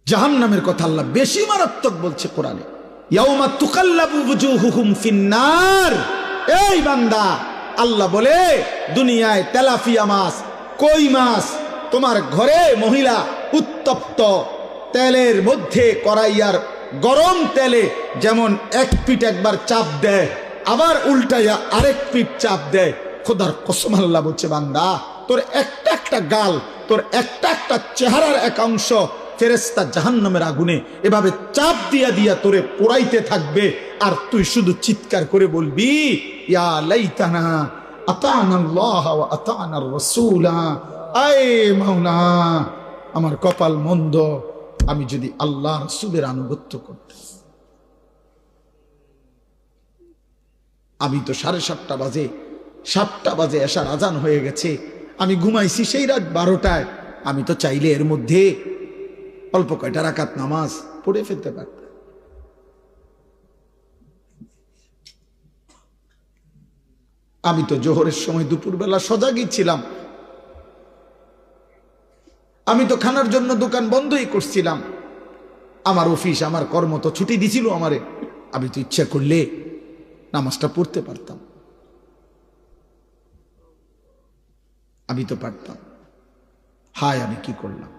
জাহান্নামের কথা আল্লাহ বেশি মারাত্মক বলছে কোরআনে, ইয়াউমা তুকাল্লাবু ওয়ুজুহুহুম ফিন্নার। এই বান্দা, আল্লাহ বলে দুনিয়ায় তেলাপিয়া মাছ, কই মাছ তোমার ঘরে মহিলা উত্তপ্ত তেলের মধ্যে কড়াইয়ার গরম তেলে যেমন এক পিঠ একবার চাপ দেয় আবার উল্টাইয়া আরেক পিঠ চাপ দেয়, খোদার কসম আল্লাহ বলছে বান্দা তোর একটা একটা গাল, তোর একটা একটা চেহারার এক অংশ ফেরেশতা জাহান্নামের আগুনে এভাবে চাপ দিয়া দিয়া তোরে পোড়াইতে থাকবে, আর তুই শুধু চিৎকার করে বলবি ইয়া লাইতানা আতানাল্লাহ ওয়া আতানার রাসূলা। আয় মাওলা, আমার কপাল মন্দ, আমি যদি আল্লাহ রাসূলের আনুগত্য করতাম। আমি তো 7:30 বাজে, 7টা বাজে এশার আজান হয়ে গেছে, আমি ঘুমাইছি সেই রাত 12টায়। আমি তো চাইলে এর মধ্যে অল্প কয়টা রাকাত নামাজ পড়ে ফেলতে পারতাম। আমি তো জোহরের সময় দুপুরবেলা সজাগই ছিলাম, আমি তো খানার জন্য দোকান বন্ধই করছিলাম, আমার অফিস আমার কর্ম তো ছুটি দিছিল আমারে, আমি তো ইচ্ছা করলে নামাজটা পড়তে পারতাম, আমি তো পারতাম। হায় আমি কি করলাম!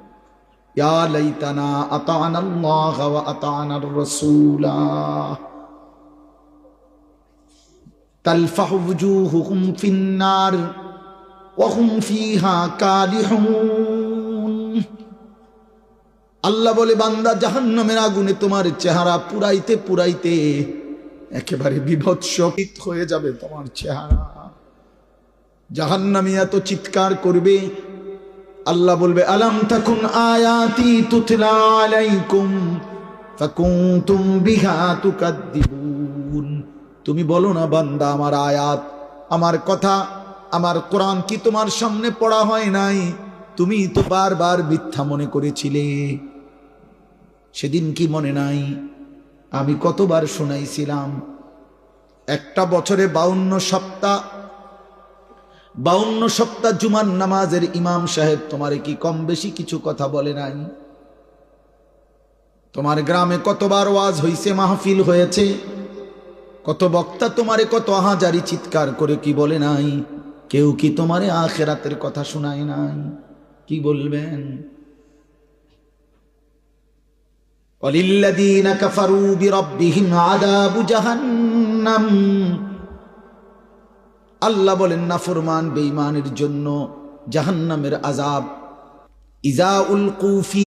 ইয়া লাইতানা আতানাল্লাহ ওয়া আতানার রাসূলা তালফাহু ওয়ুজুহুহুম ফিন্নার ওয়া হুম ফিহা কালিহুন। আল্লাহ বলে বান্দা জাহান্নামের আগুনে তোমার চেহারা পুরাইতে পুরাইতে একেবারে বিভৎসিত হয়ে যাবে তোমার চেহারা। জাহান্নামী এত চিৎকার করবে, আল্লাহ বলবে আলাম তাকুন আয়াতি তুতলা আলাইকুম ফাকুনতুম বিহা তুকাদ্দিবুন। তুমি বলো না বান্দা আমার আয়াত, আমার কথা, আমার কোরআন কি তোমার সামনে পড়া হয় নাই? তুমি তো বারবার মিথ্যা মনে করেছিলে। সেদিন কি মনে নাই আমি কতবার শোনাইছিলাম? একটা বছরে 52 সপ্তাহ জুমার নামাজের ইমাম সাহেব তোমারে কি কম বেশি কিছু কথা বলে নাই? তোমার গ্রামে কতবার ওয়াজ হইছে, মাহফিল হয়েছে, কত বক্তা তোমারে কত হাজারি চিৎকার করে কি বলে নাই? কেউ কি তোমারে আখিরাতের কথা শোনায় নাই? কি বলবেন? ওয়ালিল্লাযীনা কাফারু বিরাব্বিহিম আযাবু জাহান্নাম। আল্লাহ বলেন নাফরমান বেঈমানের জন্য জাহান্নামের আযাব। ইযা উলকু ফি